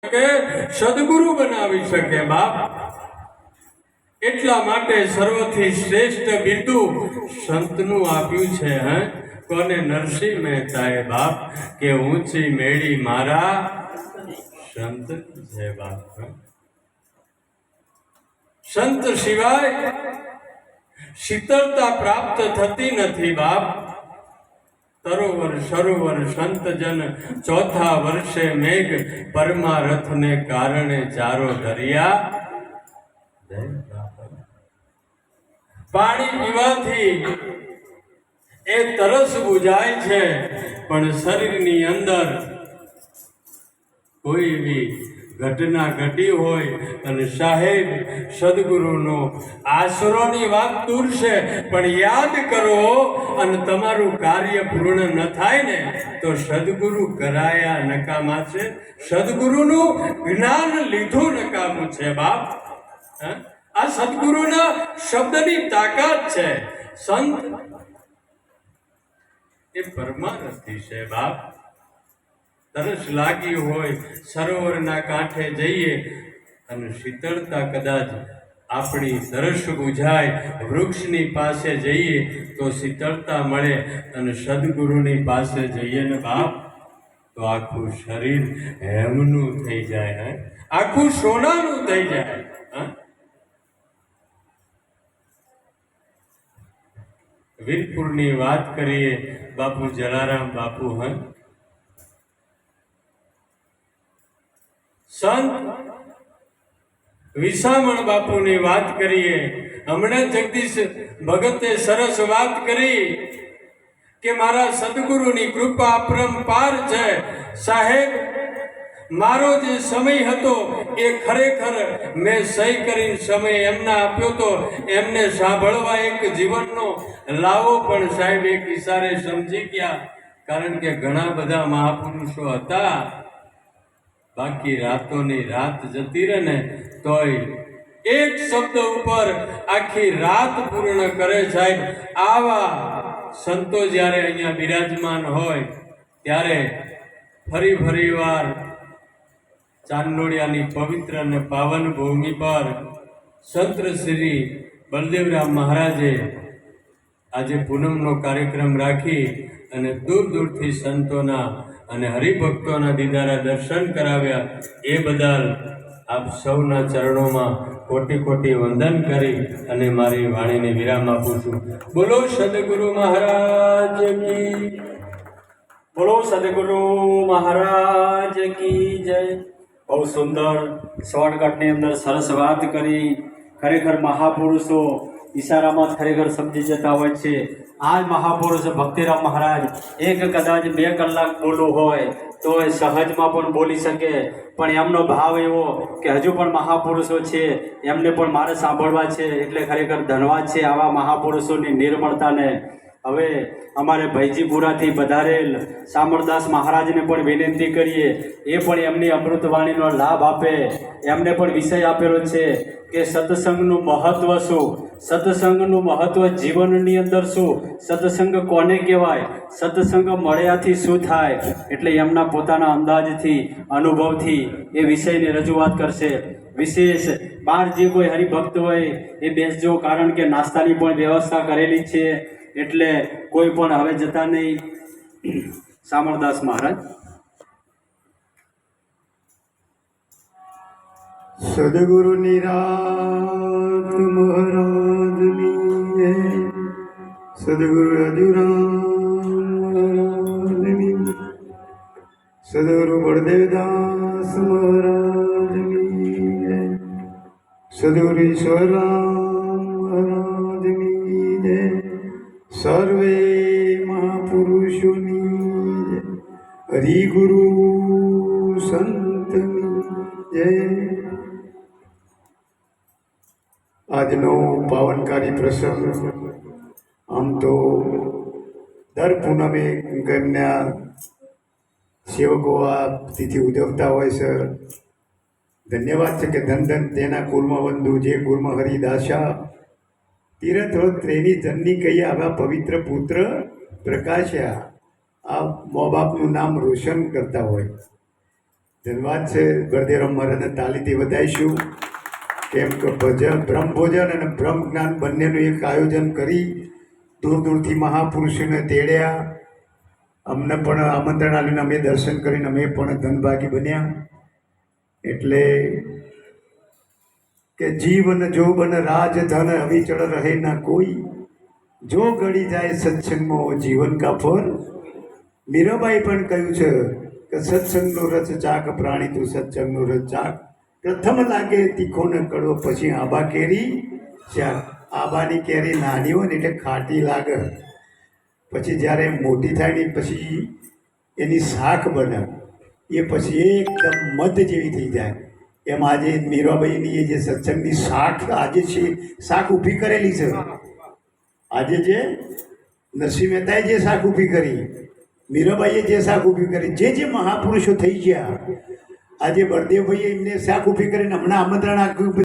કે સદગુરુ બનાવી શકે બાપ। એટલા માટે સર્વથી શ્રેષ્ઠ બિંદુ સંતનું આપ્યું છે। કોને? નરસિંહ મહેતાએ બાપ કે ઊંચી મેળી મારા સંત છે બાપ। સંત સિવાય શીતળતા પ્રાપ્ત થતી નથી બાપ। તરોવર સરોવર સંતજન ચોથા વર્ષે મેઘ પરમારથને કારણે ચારો દરિયા। પાણી પીવાથી એ તરસ બુજાય છે, પણ શરીરની અંદર કોઈ એવી ઘટના ઘટી હોય અને સાહેબ સદગુરુનો આશરોની વાત દૂર છે, પણ યાદ કરો અને તમારું કાર્ય પૂર્ણ ન થાય ને તો સદગુરુ કરાયા નકામા છે। સદગુરુનું જ્ઞાન લીધું નકામું છે બાપ। આ સદગુરુના શબ્દની તાકાત છે। સંત એ પરમારથી છે બાપ। તરસ લાગી હોય સરોવરના કાંઠે જઈએ અને શીતળતા કદાચ આપણી તરસ બુઝાય, વૃક્ષની પાસે જઈએ તો શીતળતા મળે, અને સદગુરુની પાસે જઈએ ને બાપ તો આખું શરીર હેમનું થઈ જાય, આખું સોનાનું થઈ જાય। વીરપુરની વાત કરીએ બાપુ જલારામ બાપુ। સંત વિસામણ બાપુની વાત કરીએ। હમણાં જગદીશ ભગતે સરસ વાત કરી કે મારા સદગુરુની કૃપા અપરંપાર છે। સાહેબ મારો જે સમય હતો એ ખરેખર મેં સહી કરીને સમય એમને આપ્યો તો એમને સાંભળવા એક જીવનનો લાવો પણ સાહેબ એક ઈશારે સમજી ગયા, કારણ કે ઘણા બધા મહાપુરુષો હતા, બાકી રાતોની રાત જતી રહે ને તોય એક શબ્દ ઉપર આખી રાત પૂર્ણ કરે સાહેબ। આવા સંતો જ્યારે અહીંયા બિરાજમાન હોય ત્યારે ફરી વાર ચાંદોડિયાની પવિત્ર અને પાવન ભૂમિ પર સંત શ્રી બલદેવરામ મહારાજે આજે પૂનમનો કાર્યક્રમ રાખી અને દૂર દૂરથી સંતોના અને હરિભક્તોના દીદારા દર્શન કરાવ્યા। એ બદલ આપ સૌના ચરણોમાં કોટી કોટી વંદન કરી અને મારી વાણીને વિરામ આપું છું। બોલો સદગુરુ મહારાજ કી, બોલો સદગુરુ મહારાજ કી જય। બહુ સુંદર શોર્ટકટની અંદર સરસ વાત કરી। ખરેખર મહાપુરુષો ઈશારામાં ખરેખર સમજી જતા હોય છે। આ મહાપુરુષ ભક્તિરામ મહારાજ એક કદાચ 2 કલાક બોલવું હોય તો એ સહજમાં પણ બોલી શકે, પણ એમનો ભાવ એવો કે હજુ પણ મહાપુરુષો છે એમને પણ મારે સાંભળવા છે, એટલે ખરેખર ધન્યવાદ છે આવા મહાપુરુષોની નિર્મળતાને। હવે અમારે ભૈજીપુરાથી પધારેલ શામળદાસ મહારાજને પણ વિનંતી કરીએ એ પણ એમની અમૃતવાણીનો લાભ આપે। એમને પણ વિષય આપેલો છે કે સત્સંગનું મહત્વ શું, સત્સંગનું મહત્વ જીવનની અંદર શું, સત્સંગ કોને કહેવાય, સત્સંગ મળ્યાથી શું થાય, એટલે એમના પોતાના અંદાજથી અનુભવથી એ વિષયની રજૂઆત કરશે। વિશેષ બહાર જે કોઈ હરિભક્ત હોય એ બેસજો, કારણ કે નાસ્તાની પણ વ્યવસ્થા કરેલી છે, એટલે કોઈ પણ હવે જતા નહીં। શામળદાસ મહારાજ। સદગુરુ નિરાત મહારાજની, સદગુરુ અજુરામ મહારાજની, સદગુરુ બળદેવદાસ મહારાજની, સદગુરુ ઈશ્વરરામ મહારાજની, સર્વે મહાપુરુષોની હરિગુરુ સંતની જય। આજનો પાવનકારી પ્રસંગ આમ તો દર પૂનમે એમના સેવકો આ તિથિ ઉજવતા હોય છે। ધન્યવાદ છે કે ધન ધન તેના કુલમાં બંધુ જે કુલમાં હરિદાસા તીરથ ત્રેની જનની કહીએ આવા પવિત્ર પુત્ર પ્રકાશ્યા। આ મા બાપનું નામ રોશન કરતા હોય। ધન્યવાદ છે બળદેવરામ મહારાજને તાલીથી વધાવીશું. કેમ કે ભજન બ્રહ્મભોજન અને બ્રહ્મ જ્ઞાન બંનેનું એક આયોજન કરી દૂર દૂરથી મહાપુરુષોને તેડ્યા. અમને પણ આમંત્રણ આવીને અમે દર્શન કરીને અમે પણ ધનભાગી બન્યા. એટલે કે જીવન જોબન રાજ ધન અવિચળ રહે ના કોઈ, જો ગળી જાય સત્સંગમાં જીવન કા ફળ. મીરાબાઈ પણ કહ્યું છે કે સત્સંગનો રસ ચાક પ્રાણી તું સત્સંગનો રસ ચાક. પ્રથમ લાગે તીખો ને કડવો, પછી આંબા કેરી શાક. આંબાની કેરી નાની હોય ને એટલે ખાટી લાગે, પછી જ્યારે મોટી થાય ને પછી એની શાક બને, એ પછી એકદમ મધ જેવી થઈ જાય. એમ આજે મીરાબાઈની એ જે સત્સંગની શાક આજે છે, શાક ઊભી કરેલી છે. આજે જે નરસિંહ મહેતાએ જે શાક ઊભી કરી, મીરાબાઈએ જે શાક ઊભી કરી, જે મહાપુરુષો થઈ ગયા, આજે બળદેવભાઈએ એમને શાક ઊભી કરીને હમણાં આમંત્રણ આપ્યું.